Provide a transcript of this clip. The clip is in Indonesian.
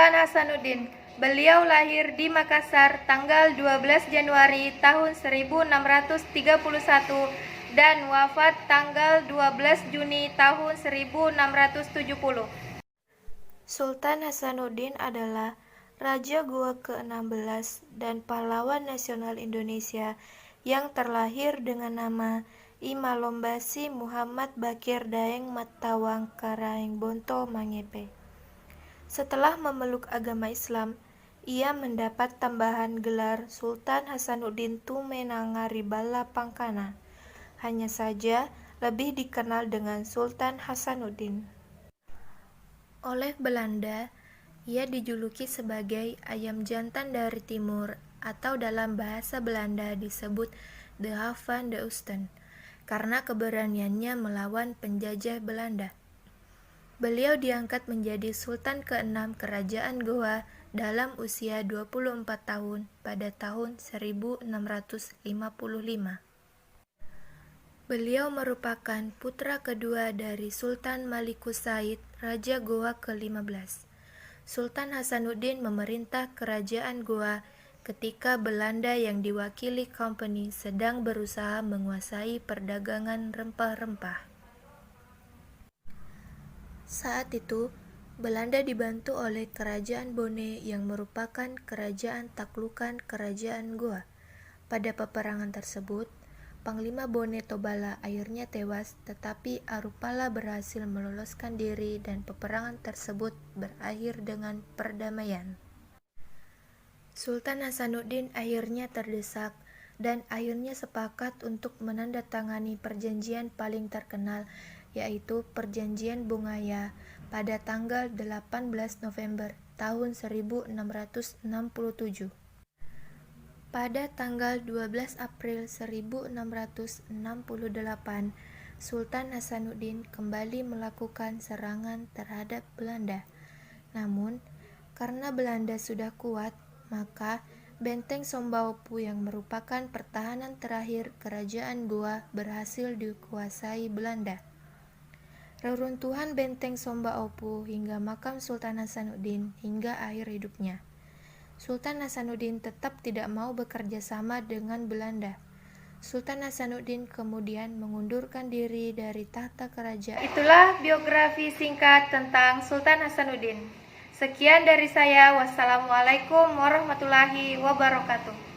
Sultan Hasanuddin. Beliau lahir di Makassar tanggal 12 Januari tahun 1631 dan wafat tanggal 12 Juni tahun 1670. Sultan Hasanuddin adalah Raja Goa ke-16 dan pahlawan nasional Indonesia yang terlahir dengan nama Imalombasi Muhammad Bakir Daeng Matawang Karaeng Bonto Mangepe. Setelah memeluk agama Islam, ia mendapat tambahan gelar Sultan Hasanuddin Tumenangaribala Pangkana. Hanya saja lebih dikenal dengan Sultan Hasanuddin. Oleh Belanda, ia dijuluki sebagai ayam jantan dari timur atau dalam bahasa Belanda disebut De Hak van de Oosten karena keberaniannya melawan penjajah Belanda. Beliau diangkat menjadi Sultan ke-6 Kerajaan Goa dalam usia 24 tahun pada tahun 1655. Beliau merupakan putra kedua dari Sultan Malikus Said, Raja Goa ke-15. Sultan Hasanuddin memerintah Kerajaan Goa ketika Belanda yang diwakili Company sedang berusaha menguasai perdagangan rempah-rempah. Saat itu, Belanda dibantu oleh Kerajaan Bone yang merupakan kerajaan taklukan Kerajaan Goa. Pada peperangan tersebut, Panglima Bone Tobala akhirnya tewas, tetapi Arupala berhasil meloloskan diri dan peperangan tersebut berakhir dengan perdamaian. Sultan Hasanuddin akhirnya terdesak dan akhirnya sepakat untuk menandatangani perjanjian paling terkenal, yaitu Perjanjian Bungaya pada tanggal 18 November tahun 1667. Pada tanggal 12 April 1668, Sultan Hasanuddin kembali melakukan serangan terhadap Belanda. Namun, karena Belanda sudah kuat, maka Benteng Sombaopu yang merupakan pertahanan terakhir Kerajaan Goa berhasil dikuasai Belanda. Reruntuhan Benteng Sombaopu hingga makam Sultan Hasanuddin hingga akhir hidupnya. Sultan Hasanuddin tetap tidak mau bekerja sama dengan Belanda. Sultan Hasanuddin kemudian mengundurkan diri dari tahta kerajaan. Itulah biografi singkat tentang Sultan Hasanuddin. Sekian dari saya. Wassalamualaikum warahmatullahi wabarakatuh.